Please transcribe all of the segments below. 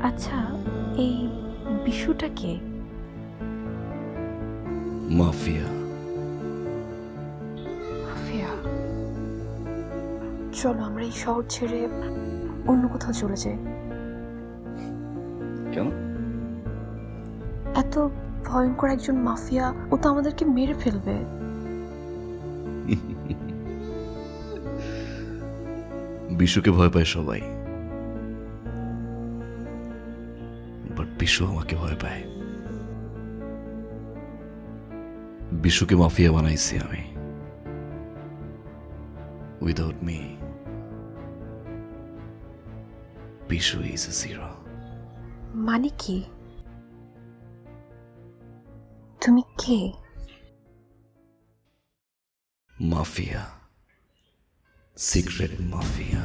আচ্ছা, এই বিশুটা কে? Mafia. Mafia? চলো আমরা এই শহর ছেড়ে অন্য কোথাও চলে যাই। কেন? এত ভয়ঙ্কর একজন মাফিয়া, ও তো আমাদেরকে মেরে ফেলবে। বিশুকে ভয় পায় সবাই, বাট বিশু আমাকে ভয় পায়। বিশুকে মাফিয়া বানাইছি আমি। Without me Bishu is a zero. মানে কি? তুমি কে? Mafia, secret mafia.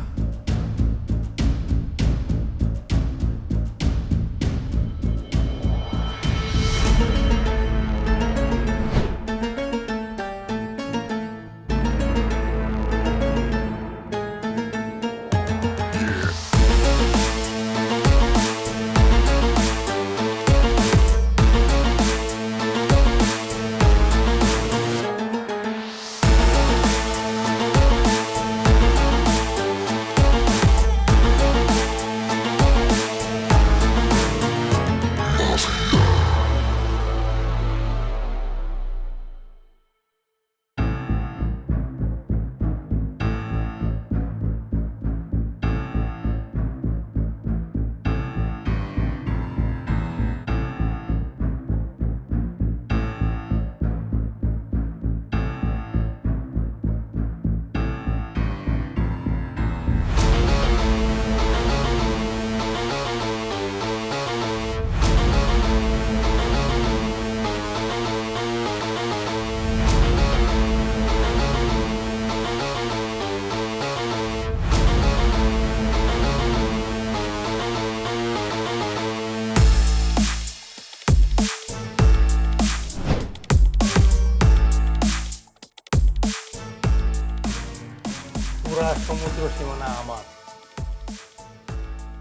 পুরা সমুদ্র সীমানা আমার।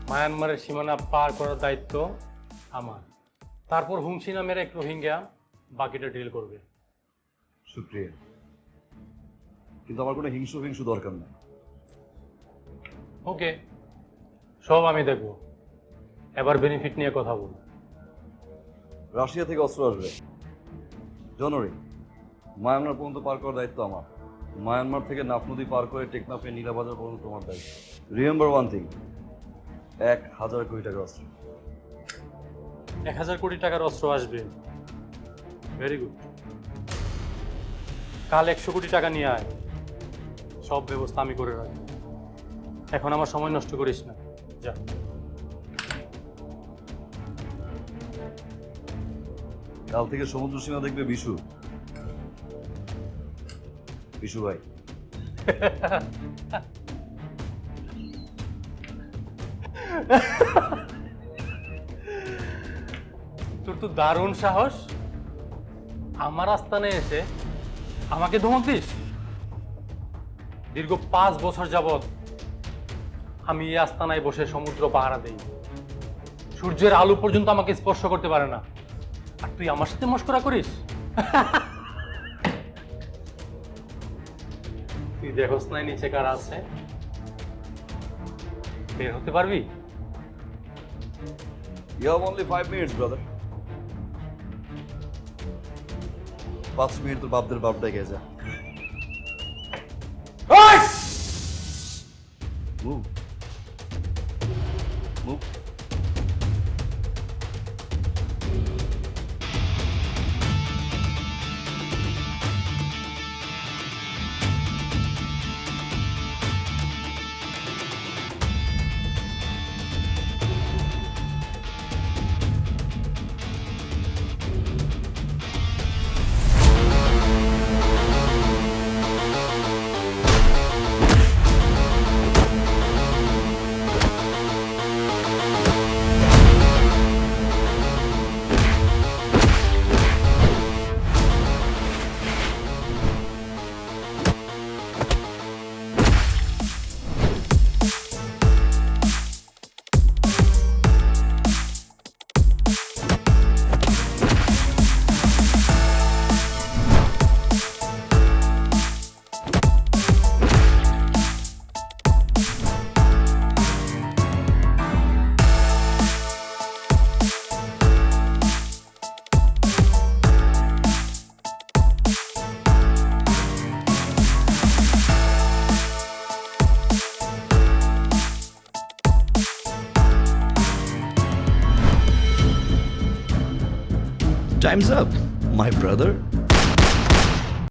মায়ানমারের সীমানা পার করার দায়িত্ব আমার। তারপর হুংসি নামের এক রোহিঙ্গা বাকিটা ডিল করবে। শুক্রিয়া, কিন্তু আমার কোনো হিংসু দরকার নেই। ওকে, সব আমি দেখব। এবার বেনিফিট নিয়ে কথা বল। রাশিয়া থেকে অস্ত্র আসবে জানুয়ারি। মায়ানমার পর্যন্ত পার করার দায়িত্ব আমার। মায়ানমার থেকে নাফ নদী পার করে টেকনাফে নীলাবাজার পর্যন্ত তোমার দায়িত্ব। রিমেম্বার ওয়ান থিং, 1,000 কোটি টাকার অস্ত্র। 1,000 কোটি টাকার অস্ত্র আসবে। Very good. কাল 100 কোটি টাকা নিয়ে আয়। সব ব্যবস্থা আমি করে রাখবো। এখন আমার সময় নষ্ট করিস না, যা। কাল থেকে সমুদ্র সীমা দেখবে বিশু। বিশু ভাই। তোর তো দারুণ সাহস। আমার আস্তানে এসে আমাকে ধমক দিস? দীর্ঘ 5 বছর যাবৎ আমি এই আস্তানায় বসে সমুদ্র পাহারা দেই। সূর্যের আলো পর্যন্ত আমাকে স্পর্শ করতে পারে না, আর তুই আমার সাথে মশকরা করিস? তুই দেখোস নাই নিচে কারা আছে? বের হতে পারবি? You have only 5 minutes, brother. 5 minute তোর বাপদের বাপ ডেকে যা। Move. Move. Time's up, my brother.